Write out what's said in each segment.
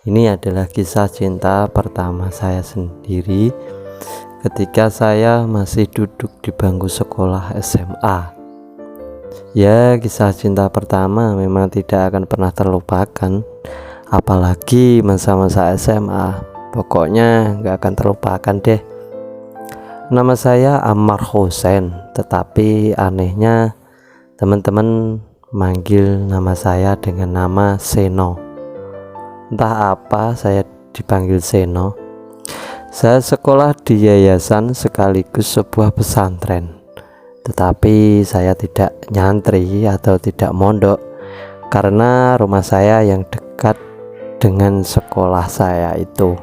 Ini adalah kisah cinta pertama saya sendiri ketika saya masih duduk di bangku sekolah SMA. Ya, kisah cinta pertama memang tidak akan pernah terlupakan, apalagi masa-masa SMA. Pokoknya gak akan terlupakan deh. Nama saya Ammar Hussein, tetapi anehnya teman-teman manggil nama saya dengan nama Seno. Entah apa saya dipanggil Seno. Saya sekolah di yayasan sekaligus sebuah pesantren, tetapi saya tidak nyantri atau tidak mondok karena rumah saya yang dekat dengan sekolah saya itu.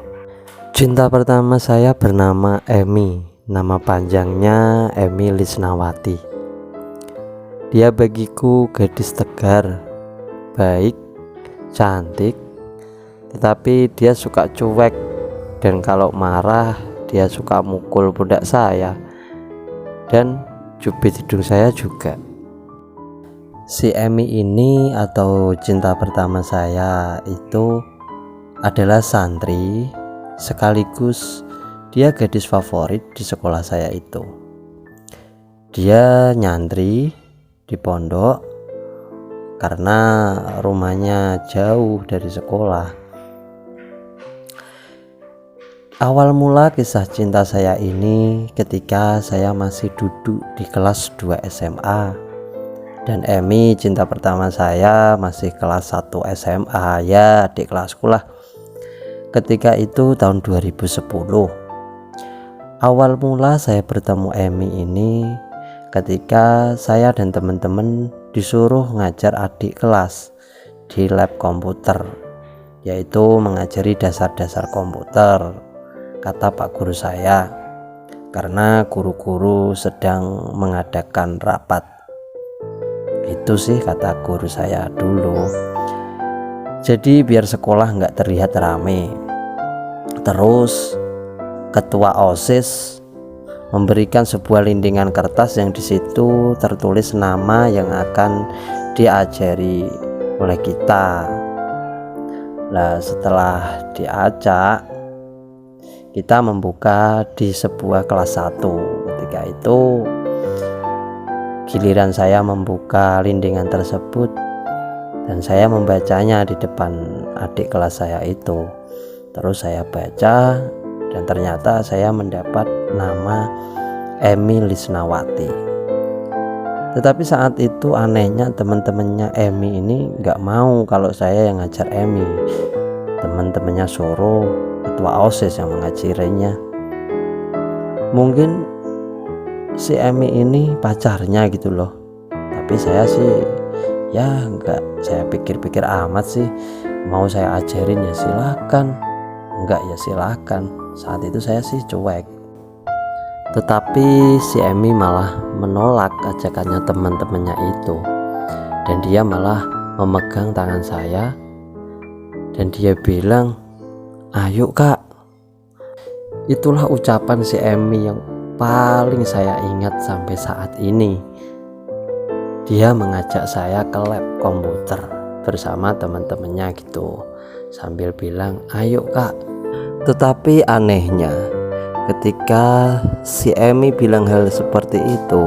Cinta pertama saya bernama Emi, nama panjangnya Emi Lisnawati. Dia bagiku gadis tegar, baik, cantik, tetapi dia suka cuek, dan kalau marah dia suka mukul pundak saya dan cubit hidung saya juga. Si Emi ini atau cinta pertama saya itu adalah santri, sekaligus dia gadis favorit di sekolah saya itu. Dia nyantri di pondok karena rumahnya jauh dari sekolah. Awal mula kisah cinta saya ini ketika saya masih duduk di kelas 2 SMA, dan Emi cinta pertama saya masih kelas 1 SMA, ya adik kelasku lah. Ketika itu tahun 2010. Awal mula saya bertemu Emi ini ketika saya dan teman-teman disuruh ngajar adik kelas di lab komputer, yaitu mengajari dasar-dasar komputer, kata Pak Guru saya, karena guru-guru sedang mengadakan rapat. Itu sih kata guru saya dulu. Jadi biar sekolah nggak terlihat rame. Terus ketua OSIS memberikan sebuah lintingan kertas yang disitu tertulis nama yang akan diajari oleh kita. Nah, setelah diacak, kita membuka di sebuah kelas 1. Ketika itu giliran saya membuka lintingan tersebut dan saya membacanya di depan adik kelas saya itu. Terus saya baca dan ternyata saya mendapat nama Emi Lisnawati. Tetapi saat itu anehnya teman-temannya Emi ini nggak mau kalau saya yang ngajar Emi. Teman-temannya suruh ketua OSIS yang mengajarinya. Mungkin si Emi ini pacarnya gitu loh. Tapi saya sih ya enggak, saya pikir-pikir amat sih, mau saya ajarin ya silakan, enggak ya silakan. Saat itu saya sih cuek. Tetapi si Emi malah menolak ajakannya teman-temannya itu, dan dia malah memegang tangan saya dan dia bilang, "Ayo kak." Itulah ucapan si Emi yang paling saya ingat sampai saat ini. Dia mengajak saya ke lab komputer bersama teman-temannya gitu, sambil bilang, "Ayo kak." Tetapi anehnya ketika si Emi bilang hal seperti itu,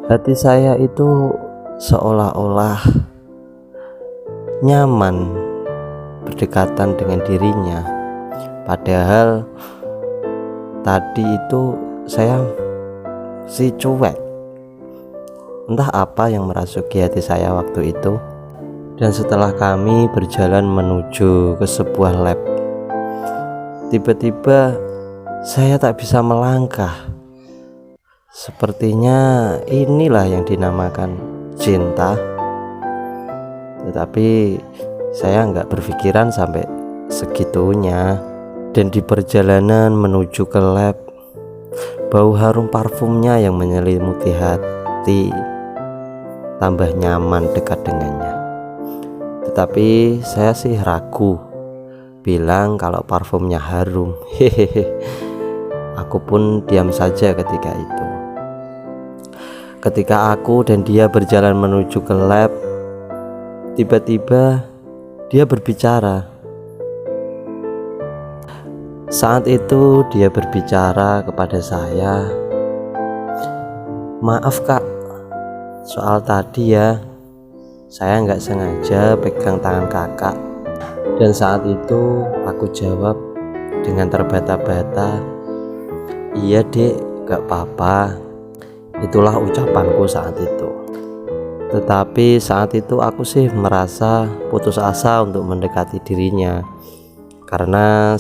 hati saya itu seolah-olah nyaman berdekatan dengan dirinya. Padahal tadi itu saya si cuek. Entah apa yang merasuki hati saya waktu itu. Dan setelah kami berjalan menuju ke sebuah lab, tiba-tiba saya tak bisa melangkah. Sepertinya inilah yang dinamakan cinta. Tetapi saya nggak berpikiran sampai segitunya. Dan di perjalanan menuju ke lab, bau harum parfumnya yang menyelimuti hati tambah nyaman dekat dengannya. Tetapi saya sih ragu bilang kalau parfumnya harum. Hehehe. Aku pun diam saja ketika itu. Ketika aku dan dia berjalan menuju ke lab, tiba-tiba dia berbicara, Saat itu dia berbicara kepada saya, "Maaf kak, soal tadi ya, saya nggak sengaja pegang tangan kakak." Dan saat itu aku jawab dengan terbata-bata, "Iya dek, gak apa-apa." Itulah ucapanku saat itu. Tetapi saat itu aku sih merasa putus asa untuk mendekati dirinya, karena